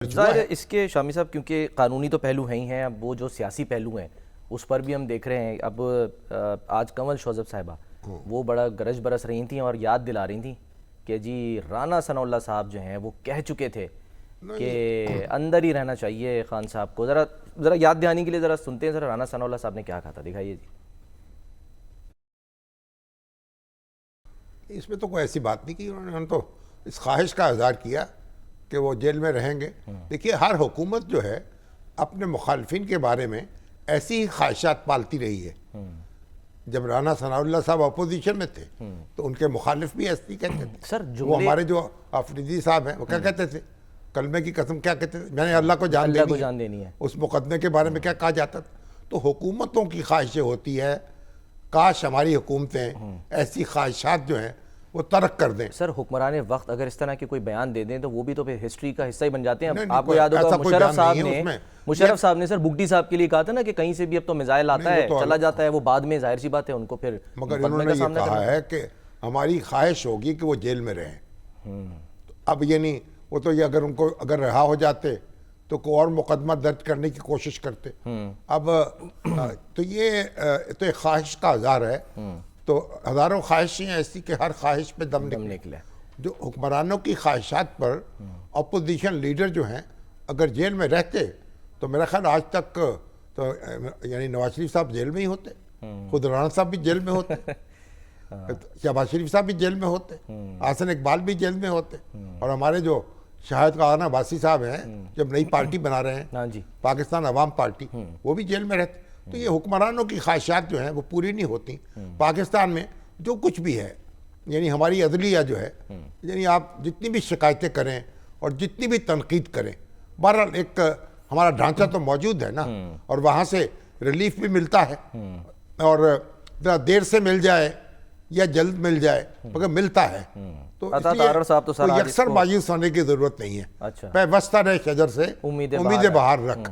ज़ाहिर है इसके शामी साहब, क्योंकि कानूनी तो पहलू हैं ही हैं, अब वो जो सियासी पहलू हैं उस पर भी हम देख रहे हैं। अब आज कंवल शोज़ब साहिबा वो बड़ा गरज बरस रही थी और याद दिला रही थी कि जी राना सनाउल्लाह साहब जो हैं वो कह चुके थे कि अंदर ही रहना चाहिए खान साहब को। ज़रा याद दिलाने के लिए ज़रा सुनते हैं, ज़रा राना सनाउल्लाह साहब ने क्या कहा था, दिखाइए जी। इसमें तो कोई ऐसी बात नहीं की उन्होंने तो इस ख्वाहिश का इज़हार किया कि वो जेल में रहेंगे। देखिए, हर हुकूमत जो है अपने मुखालफिन के बारे में ऐसी ही ख्वाहिशात पालती रही है। जब राना सनाउल्लाह साहब अपोजिशन में थे तो उनके मुखालिफ भी ऐसी कहते थे। सर वो हमारे जो अफरीदी साहब हैं वो क्या कहते थे, कलमे की कसम क्या कहते थे, मैंने अल्लाह को जान देनी है। उस मुकदमे के बारे में क्या कहा जाता था। तो हुकूमतों की ख्वाहिशें होती है, काश हमारी हुकूमतें ऐसी ख्वाहिशात जो हैं वो तर्क कर दें। सर हुक्मरान वक्त अगर इस तरह के कोई बयान दे दें तो वो भी तो फिर हिस्ट्री का हिस्सा ही बन जाते हैं। नहीं, आपको याद होगा मुशर्रफ साहब ने सर बुगटी साहब के लिए कहा था ना कि कहीं से भी अब तो मिसाइल आता है चला जाता है, वो बाद में जाहिर सी बात है उनको फिर मगर इन्होंने ये कहा है कि हमारी ख्वाहिश होगी कि वो जेल में रहें। अब ये नहीं, वो तो ये अगर उनको अगर रहा हो जाते तो कोई और मुकदमा दर्ज करने की कोशिश करते। अब तो ये तो एक ख्वाहिश का इज़हार है। तो हज़ारों ख्वाहिशें ऐसी कि हर ख्वाहिश पे दम निकले। जो हुक्मरानों की ख्वाहिशात पर अपोजिशन लीडर जो हैं अगर जेल में रहते तो मेरा ख्याल आज तक तो यानी नवाज शरीफ साहब जेल में ही होते, खुद राना साहब भी जेल में होते, शहबाज शरीफ साहब भी जेल में होते, आसन इकबाल भी जेल में होते, और हमारे जो शाहिद खान अब्बासी साहब हैं जब नई पार्टी बना रहे हैं पाकिस्तान अवाम पार्टी, वो भी जेल में रहते। तो ये हुक्मरानों की ख्वाहिशात जो हैं वो पूरी नहीं होती। पाकिस्तान में जो कुछ भी है, यानी हमारी अदलिया जो है, यानी आप जितनी भी शिकायतें करें और जितनी भी तनकीद करें, बहरहाल एक हमारा ढांचा तो मौजूद है ना, और वहाँ से रिलीफ भी मिलता है, और देर से मिल जाए या जल्द मिल जाए मगर मिलता है। तो यकसर मायूस होने की ज़रूरत नहीं है। अच्छा, पैवस्ता रहे शजर से उम्मीदें बाहर रख।